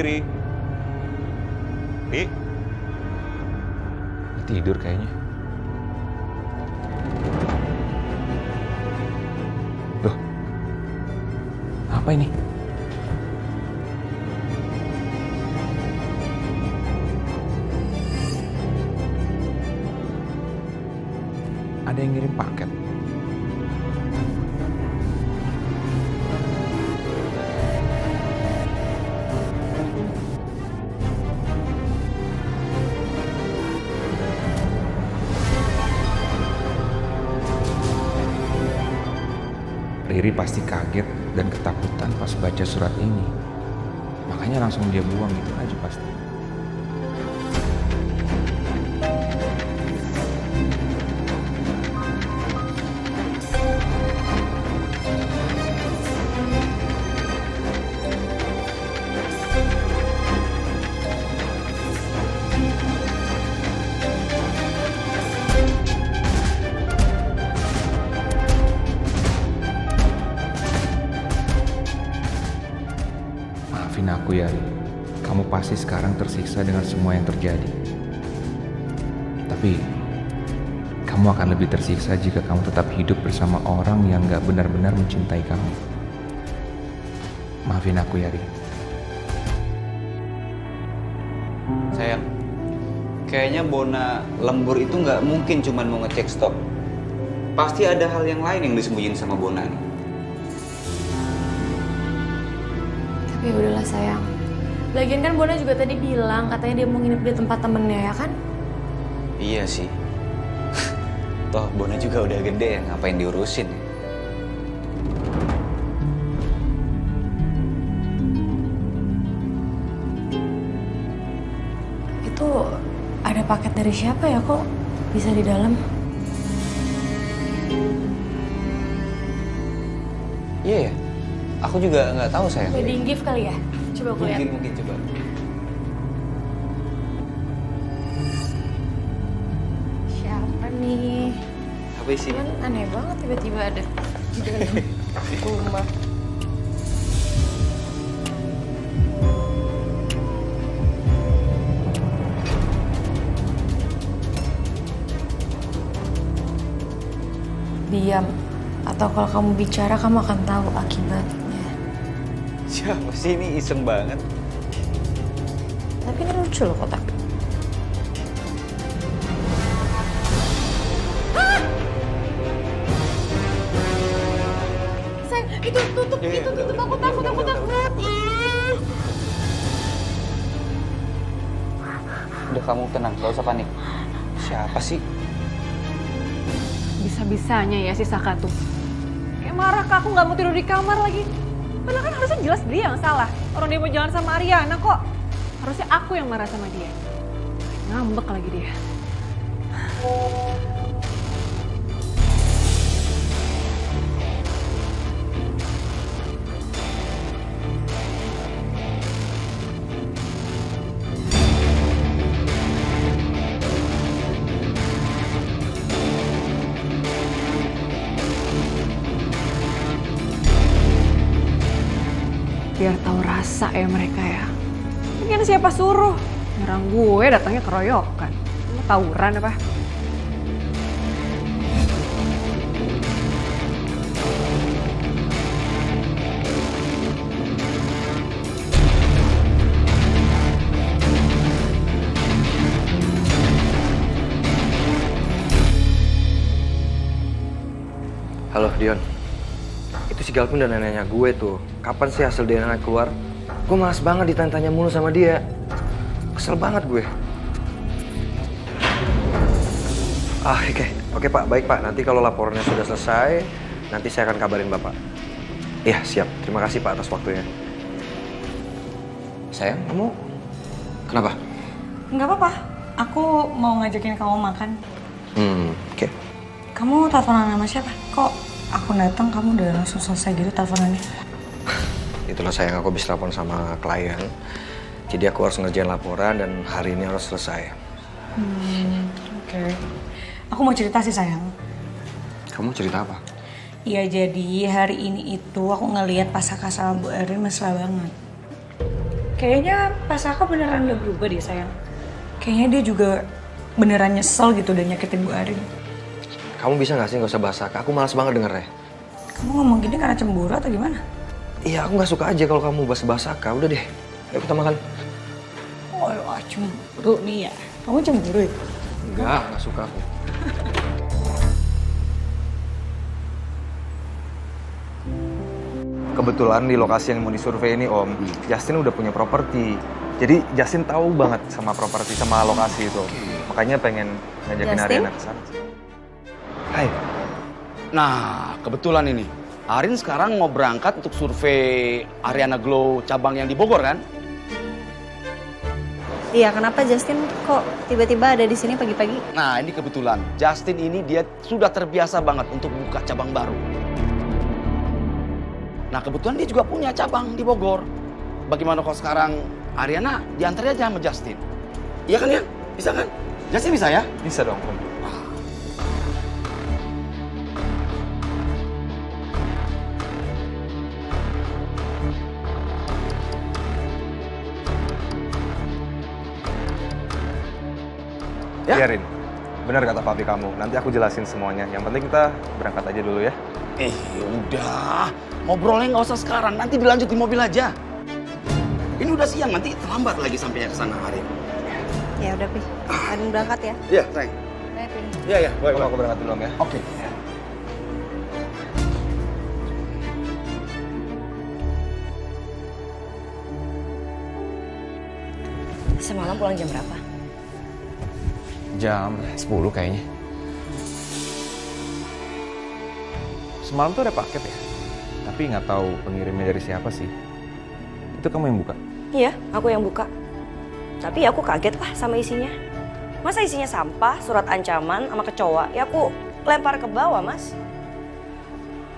Riri. Ri. Tidur kayaknya. Loh. Apa ini? Ada yang ngirim paket. Riri pasti kaget dan ketakutan pas baca surat ini. Makanya langsung dia buang gitu aja pasti. Maafin aku ya, Ri. Kamu pasti sekarang tersiksa dengan semua yang terjadi. Tapi, kamu akan lebih tersiksa jika kamu tetap hidup bersama orang yang gak benar-benar mencintai kamu. Maafin aku ya, Ri. Sayang, kayaknya Bona lembur itu nggak mungkin cuma mau ngecek stok. Pasti ada hal yang lain yang disembunyiin sama Bona nih. Ya udahlah sayang. Lagian kan Bona juga tadi bilang katanya dia mau nginep di tempat temennya ya kan? Iya sih. Toh Bona juga udah gede, ngapain diurusin? Itu ada paket dari siapa ya kok bisa di dalam? Iya ya. Aku juga nggak tahu sayang. Wedding gift kali ya? Coba aku lihat. Mungkin coba. Siapa nih? Apa sih? Cuman aneh banget tiba-tiba ada di dalam rumah. Diam. Atau kalau kamu bicara kamu akan tahu akibatnya. Siapa sih ini iseng banget? Tapi ini lucu loh kotak. Sayang, itu tutup, Ya, itu udah, tutup. Aku udah, takut, udah, aku udah, takut. Udah kamu tenang, gak usah panik. Siapa sih? Bisa-bisanya ya si Saka tuh. Kayak marah ke aku nggak mau tidur di kamar lagi. Padahal kan harusnya jelas dia yang salah. Orang dia mau jalan sama Ariana kok. Harusnya aku yang marah sama dia. Ngambek lagi dia. Biar tahu rasa ya mereka ya. Mungkin siapa suruh nyerang gue datangnya keroyokan. Mau tawuran apa? Halo Dion, itu si Galvin udah nanya gue tuh, kapan sih hasil DNA keluar? Gue malas banget ditanya-tanya mulu sama dia. Kesel banget gue. Oke Pak, baik Pak. Nanti kalau laporannya sudah selesai, nanti saya akan kabarin Bapak. Iya siap, terima kasih Pak atas waktunya. Sayang, kamu kenapa? Nggak apa-apa, aku mau ngajakin kamu makan. Oke. Kamu teleponan sama siapa? Kok aku datang kamu udah langsung selesai gitu teleponannya? Itulah sayang, aku habis telepon sama klien. Jadi aku harus ngerjain laporan dan hari ini harus selesai. Oke. Aku mau cerita sih sayang. Kamu cerita apa? Iya jadi hari ini itu aku ngelihat pas Saka sama Bu Erin mesra banget. Kayaknya Pak Saka beneran udah berubah deh sayang. Kayaknya dia juga beneran nyesel gitu udah nyakitin Bu Arin. Kamu bisa gak sih gak usah bahas Saka? Aku malas banget dengernya. Kamu ngomong gini karena cemburu atau gimana? Iya, aku gak suka aja kalau kamu bahas Saka. Udah deh, ayo kita makan. Oh, cemburu nih ya. Kamu cemburu ya? Enggak suka aku. Kebetulan di lokasi yang mau disurvei ini Om, Justin udah punya properti. Jadi Justin tahu banget sama properti sama lokasi itu. Makanya pengen ngajakin Justin? Ariana ke sana. Hai. Nah, kebetulan ini. Arin sekarang mau berangkat untuk survei Ariana Glow cabang yang di Bogor kan? Iya, kenapa Justin kok tiba-tiba ada di sini pagi-pagi? Nah, ini kebetulan. Justin ini dia sudah terbiasa banget untuk buka cabang baru. Nah, kebetulan dia juga punya cabang di Bogor. Bagaimana kalau sekarang Ariana diantar aja sama Justin? Iya kan ya? Bisa kan? Justin bisa ya? Bisa dong Om. Ya? Iya Rin, benar kata papi kamu. Nanti aku jelasin semuanya. Yang penting kita berangkat aja dulu ya. Udah. Ngobrolnya nggak usah sekarang. Nanti dilanjut di mobil aja. Ini udah siang, nanti terlambat lagi sampainya ke sana Arin. Ya udah, Pi. Arin berangkat ya. Iya, sayang. Bye, Pi. Iya, iya. Baik, Om, aku berangkat dulu Om ya. Oke. Semalam pulang jam berapa? Jam 10 kayaknya. Semalam tuh ada paket ya, tapi nggak tahu pengirimnya dari siapa sih. Itu kamu yang buka? Iya, aku yang buka. Tapi aku kaget lah sama isinya. Masa isinya sampah, surat ancaman, sama kecoa? Ya aku lempar ke bawah, Mas.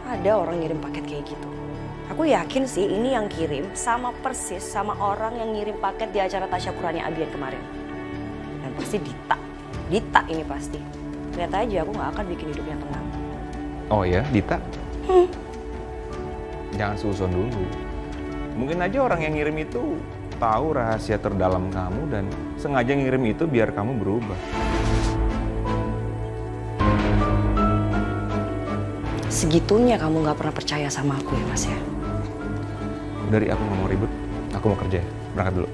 Ada orang ngirim paket kayak gitu. Aku yakin sih ini yang kirim sama persis sama orang yang ngirim paket di acara tasyakurannya Abian kemarin. Dan pasti Dita. Dita ini pasti. Lihat aja aku nggak akan bikin hidupnya tenang. Oh ya, Dita? Jangan susun dulu. Mungkin aja orang yang ngirim itu tahu rahasia terdalam kamu dan sengaja ngirim itu biar kamu berubah. Segitunya kamu nggak pernah percaya sama aku ya, Mas ya? Dari aku nggak mau ribut, aku mau kerja ya. Berangkat dulu.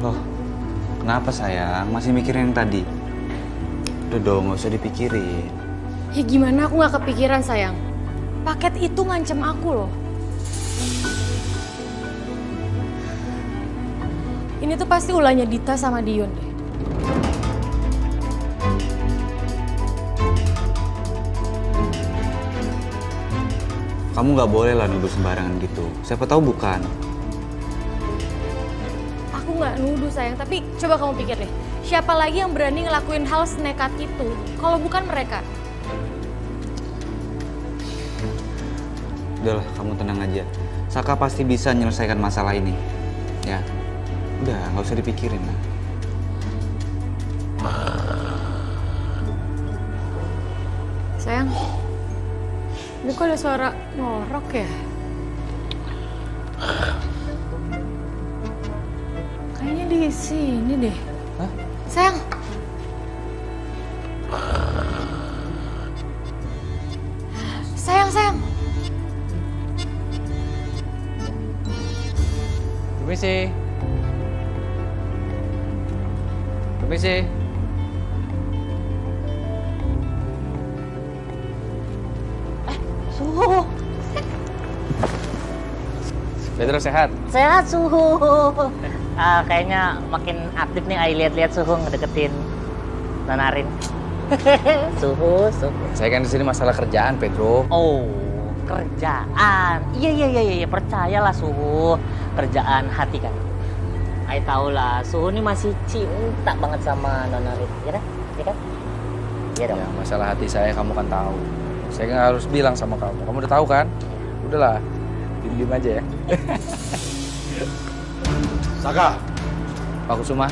Loh, kenapa sayang? Masih mikirin yang tadi? Udah dong, nggak usah dipikirin. Ya gimana aku nggak kepikiran sayang. Paket itu ngancem aku loh. Ini tuh pasti ulahnya Dita sama Dion deh. Kamu nggak boleh lah nuduh sembarangan gitu. Siapa tahu bukan. Aku nggak nuduh sayang, tapi coba kamu pikir deh. Siapa lagi yang berani ngelakuin hal senekat itu kalau bukan mereka? Udahlah, kamu tenang aja. Saka pasti bisa menyelesaikan masalah ini. Ya, udah nggak usah dipikirin lah. Sayang, ini kok ada suara ngorok ya? Kayaknya di sini deh. Hah? Sayang. Sayang. Permisi. Permisi. Suhu. Pedro sehat? Sehat suhu. Kayaknya makin aktif nih, lihat-lihat suhu ngedeketin Nanarin. Suhu. Saya kan di sini masalah kerjaan, Pedro. Oh, kerjaan. Iya, percayalah Suhu. Kerjaan hati kan. Ay tahu lah, Suhu ini masih cinta banget sama Nanarin, ya kan? Iya kan? Iya dong. Ya, masalah hati saya kamu kan tahu. Saya nggak harus bilang sama kamu. Kamu udah tahu kan? Udahlah, diem aja ya. Saka, Pak Kusuma.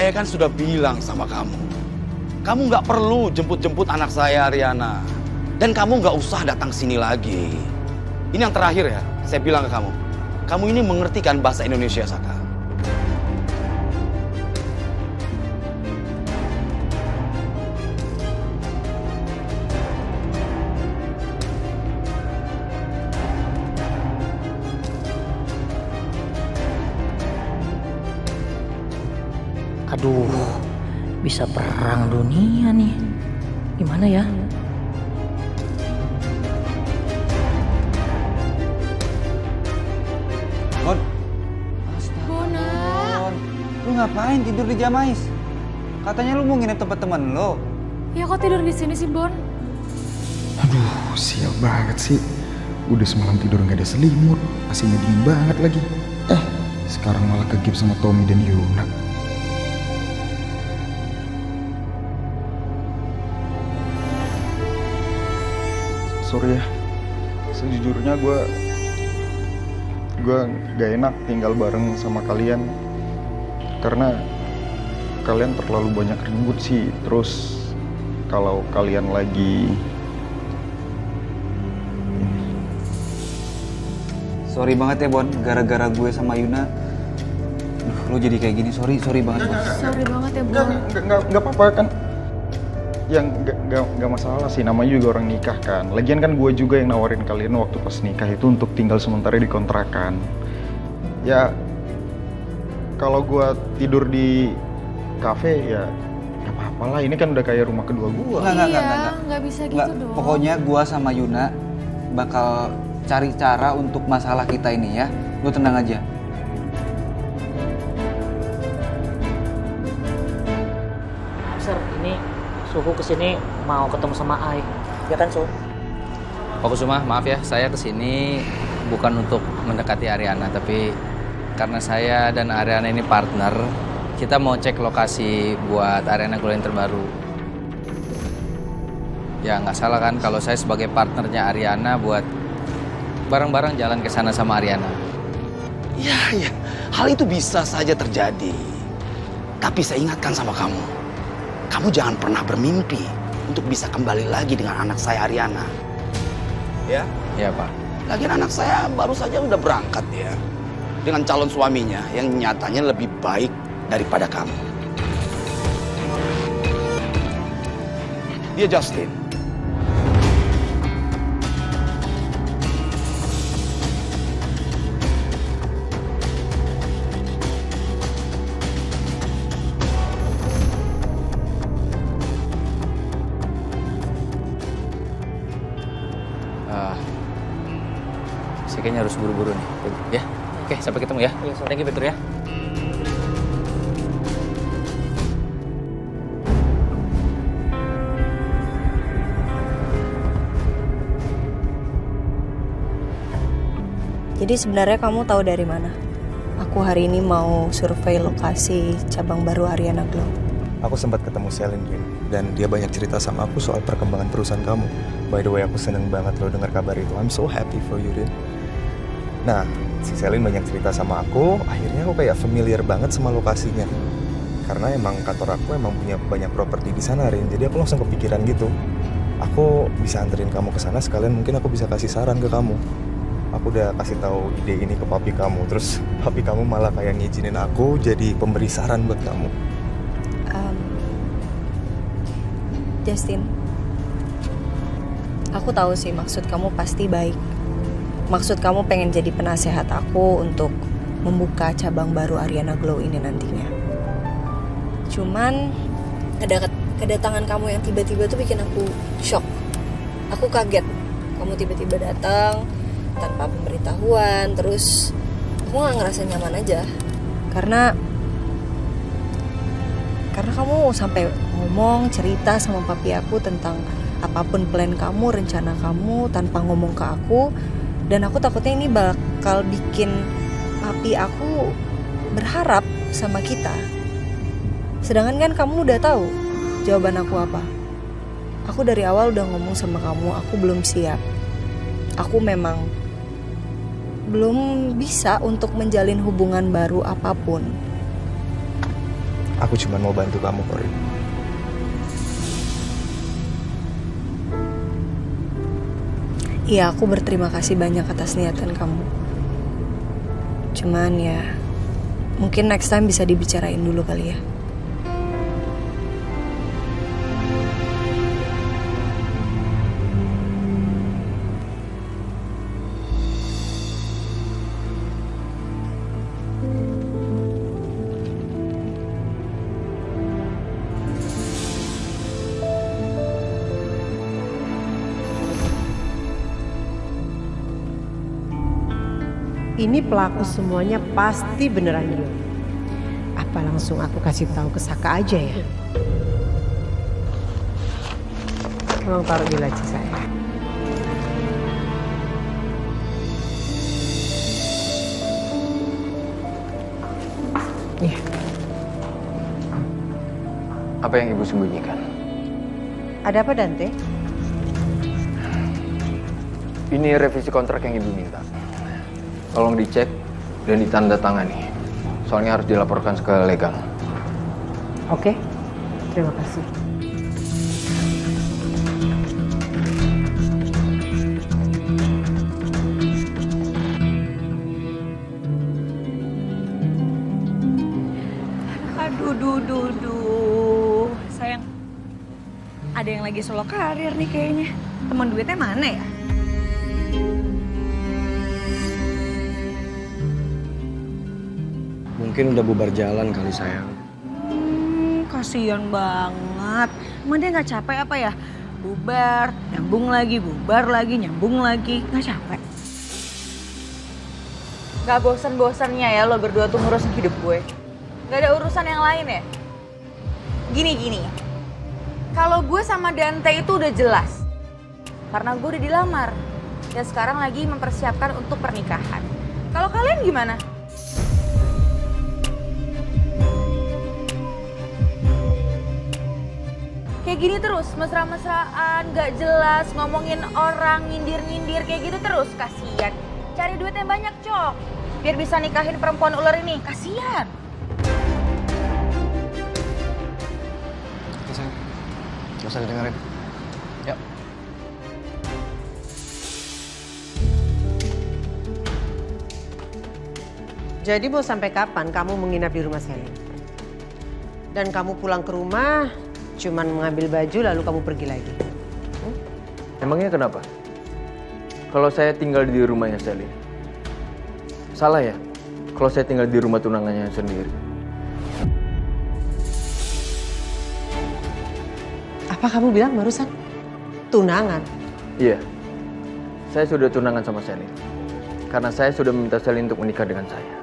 saya kan sudah bilang sama kamu. Kamu nggak perlu jemput-jemput anak saya, Ariana. Dan kamu nggak usah datang sini lagi. Ini yang terakhir ya, saya bilang ke kamu. Kamu ini mengerti kan bahasa Indonesia, Saka? Aduh, bisa perang dunia nih. Gimana ya? Bon, Bona. lu ngapain tidur di Jamais? Katanya lu mau nginep tempat teman lo. Ya kok tidur di sini sih, Bon? Aduh, sial banget sih. Udah semalam tidur nggak ada selimut, masih dingin banget lagi. Sekarang malah kegip sama Tommy dan Yuna. Sorry ya, sejujurnya gue gak enak tinggal bareng sama kalian karena kalian terlalu banyak ribut sih. Terus kalau kalian lagi Sorry banget ya, Bon. Gara-gara gue sama Yuna, lo jadi kayak gini. Sorry banget, Bon. Sorry banget ya, Bon. nggak apa-apa kan? Yang nggak masalah sih, namanya juga orang nikah kan. Lagian kan gue juga yang nawarin kalian waktu pas nikah itu untuk tinggal sementara di kontrakan. Ya kalau gue tidur di kafe ya nggak apa-apa lah. Ini kan udah kayak rumah kedua gue. Nggak bisa gitu dong. Pokoknya gue sama Yuna bakal cari cara untuk masalah kita ini ya. Lo tenang aja. Sir, ini Suhu kesini mau ketemu sama Ai. Ya kan, Suhu? Pak Kusuma, maaf ya, saya kesini bukan untuk mendekati Ariana, tapi karena saya dan Ariana ini partner, kita mau cek lokasi buat Ariana kuliah terbaru. Ya nggak salah kan kalau saya sebagai partnernya Ariana buat bareng-bareng jalan ke sana sama Ariana. Ya, hal itu bisa saja terjadi. Tapi saya ingatkan sama kamu. Kamu jangan pernah bermimpi untuk bisa kembali lagi dengan anak saya Ariana. Ya? Ya, Pak. Lagian anak saya baru saja udah berangkat ya. Dengan calon suaminya yang nyatanya lebih baik daripada kamu. Dia Justin. Saya kayaknya harus buru-buru nih, ya. Oke, sampai ketemu ya. Thank you, Pedro ya. Jadi sebenarnya kamu tahu dari mana? Aku hari ini mau survei lokasi cabang baru Ariana Glow. Aku sempat ketemu Selin, Rin, dan dia banyak cerita sama aku soal perkembangan perusahaan kamu. By the way, aku seneng banget lo dengar kabar itu. I'm so happy for you, Rin. Nah, si Selin banyak cerita sama aku, akhirnya aku kayak familiar banget sama lokasinya. Karena emang kantor aku emang punya banyak properti di sana, Rin. Jadi aku langsung kepikiran gitu. Aku bisa anterin kamu ke sana, sekalian mungkin aku bisa kasih saran ke kamu. Aku udah kasih tahu ide ini ke papi kamu, terus papi kamu malah kayak ngizinin aku jadi pemberi saran buat kamu. Justin, Aku tahu sih maksud kamu pasti baik. Maksud kamu pengen jadi penasehat aku untuk membuka cabang baru Ariana Glow ini nantinya. Cuman kedatangan kamu yang tiba-tiba tuh bikin aku shock. Aku kaget. Kamu tiba-tiba datang tanpa pemberitahuan, terus aku gak ngerasa nyaman aja. Karena kamu sampai ngomong, cerita sama papi aku tentang apapun plan kamu, rencana kamu tanpa ngomong ke aku. Dan aku takutnya ini bakal bikin papi aku berharap sama kita. Sedangkan kan kamu udah tahu jawaban aku apa. Aku dari awal udah ngomong sama kamu, aku belum siap. Aku memang belum bisa untuk menjalin hubungan baru apapun. Aku cuma mau bantu kamu, Corin. Iya, aku berterima kasih banyak atas niatan kamu. Cuman ya, mungkin next time bisa dibicarain dulu kali ya. Ini pelaku semuanya pasti beneran Dion. Apa langsung aku kasih tahu ke Saka aja ya? Tolong taruh di laci saya. Iya. Apa yang ibu sembunyikan? Ada apa Dante? Ini revisi kontrak yang ibu minta. Tolong dicek dan ditandatangani. Soalnya harus dilaporkan ke legal. Oke, terima kasih. Aduh. Sayang, ada yang lagi solo karir nih kayaknya. Teman duitnya mana ya? Mungkin udah bubar jalan kali sayang. Kasian banget. Emang dia nggak capek apa ya? Bubar, nyambung lagi, bubar lagi, nyambung lagi. Nggak capek? Gak bosan-bosannya ya lo berdua tuh ngurusin hidup gue. Gak ada urusan yang lain ya? Gini. Kalau gue sama Dante itu udah jelas. Karena gue udah dilamar. Dan sekarang lagi mempersiapkan untuk pernikahan. Kalau kalian gimana? Kayak gini terus, mesra-mesraan, gak jelas, ngomongin orang, nyindir-nyindir, kayak gitu terus. Kasian. Cari duit yang banyak, Cok. Biar bisa nikahin perempuan ular ini. Kasian. Oke, sayang. Gak usah didengerin. Yuk. Jadi mau sampai kapan kamu menginap di rumah Selin? Dan kamu pulang ke rumah, cuman mengambil baju lalu kamu pergi lagi? Emangnya kenapa? Kalau saya tinggal di rumahnya Selin, salah ya? Kalau saya tinggal di rumah tunangannya sendiri. Apa kamu bilang barusan? Tunangan? Iya, saya sudah tunangan sama Selin. Karena saya sudah meminta Selin untuk menikah dengan saya.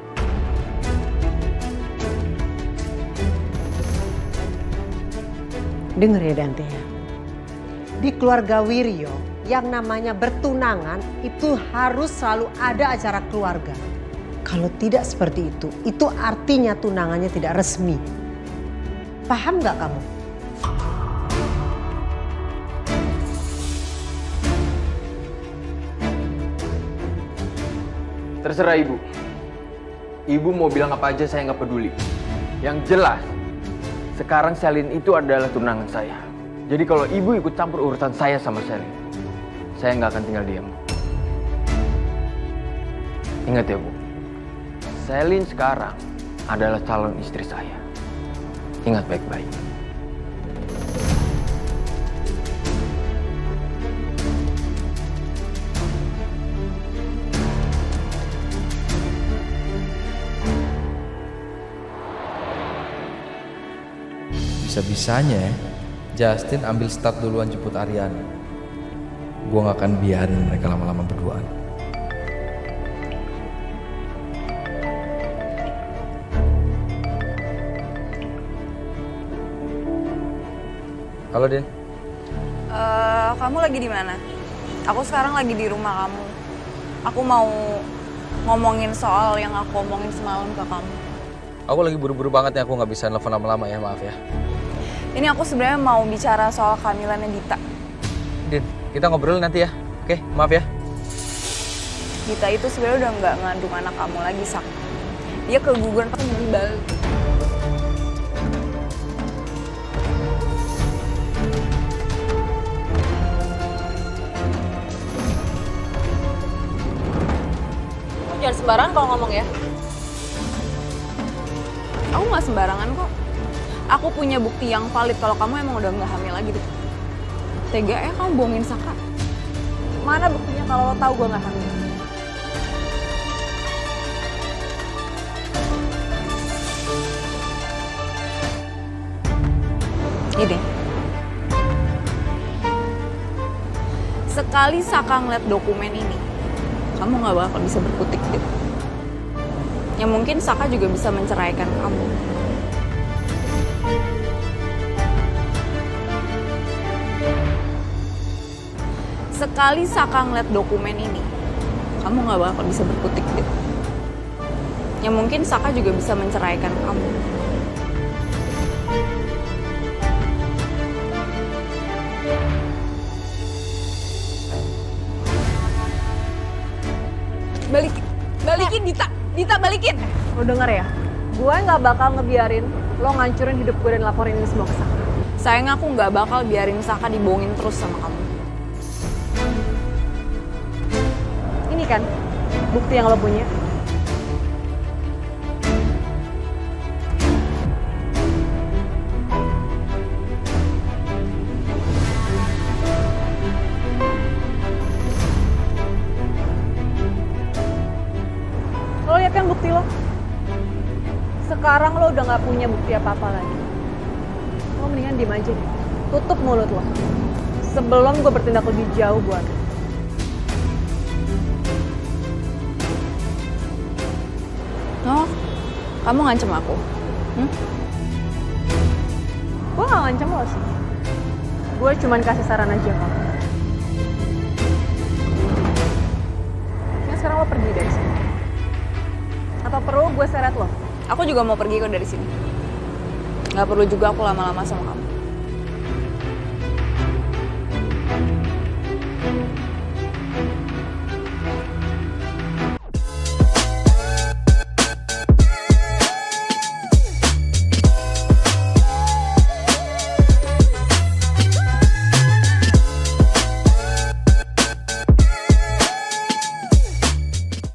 Dengar ya Dante ya. Di keluarga Wiryo yang namanya bertunangan itu harus selalu ada acara keluarga. Kalau tidak seperti itu artinya tunangannya tidak resmi. Paham nggak kamu? Terserah ibu. Ibu mau bilang apa aja saya nggak peduli. Yang jelas, sekarang Selin itu adalah tunangan saya. Jadi kalau ibu ikut campur urusan saya sama Selin, saya nggak akan tinggal diam. Ingat ya Bu, Selin sekarang adalah calon istri saya. Ingat baik-baik. Bisa-bisanya Justin ambil start duluan jemput Ariana. Gue gak akan biarin mereka lama-lama berduaan. Halo Din. Kamu lagi di mana? Aku sekarang lagi di rumah kamu. Aku mau ngomongin soal yang aku omongin semalam ke kamu. Aku lagi buru-buru banget ya, aku nggak bisa nelfon lama-lama ya, maaf ya. Ini aku sebenarnya mau bicara soal kehamilannya Dita. Din, kita ngobrol nanti ya. Oke, maaf ya. Dita itu sebenarnya udah nggak ngandung anak kamu lagi, Sak. Dia keguguran pakai meninggal. Jangan sembarangan kalau ngomong ya. Aku nggak sembarangan kok. Aku punya bukti yang valid kalau kamu emang udah nggak hamil lagi deh. Tega ya kamu bohongin Saka. Mana buktinya kalau lo tahu gue nggak hamil? Ini. Sekali Saka ngeliat dokumen ini, kamu nggak bakal bisa berkutik deh. Ya mungkin Saka juga bisa menceraikan kamu. Sekali Saka ngeliat dokumen ini, kamu nggak bakal bisa berkutik deh. Ya mungkin Saka juga bisa menceraikan kamu. Balikin Dita balikin. Lo denger ya, gue nggak bakal ngebiarin lo ngancurin hidup gue dan laporin ini semua ke Saka. Sayang aku nggak bakal biarin Saka dibohongin terus sama kamu. Ini kan bukti yang lo punya. Lo lihat kan bukti lo? Sekarang lo udah gak punya bukti apa-apa lagi. Lo mendingan diem aja deh. Tutup mulut lo. Sebelum gue bertindak lebih jauh buat lo. Oh, kamu ngancem aku? Gue gak ngancem lo sih. Gue cuman kasih saran aja kok. Nah, sekarang lo pergi dari sini. Atau perlu gue seret lo? Aku juga mau pergi kok dari sini. Nggak perlu juga aku lama-lama sama kamu.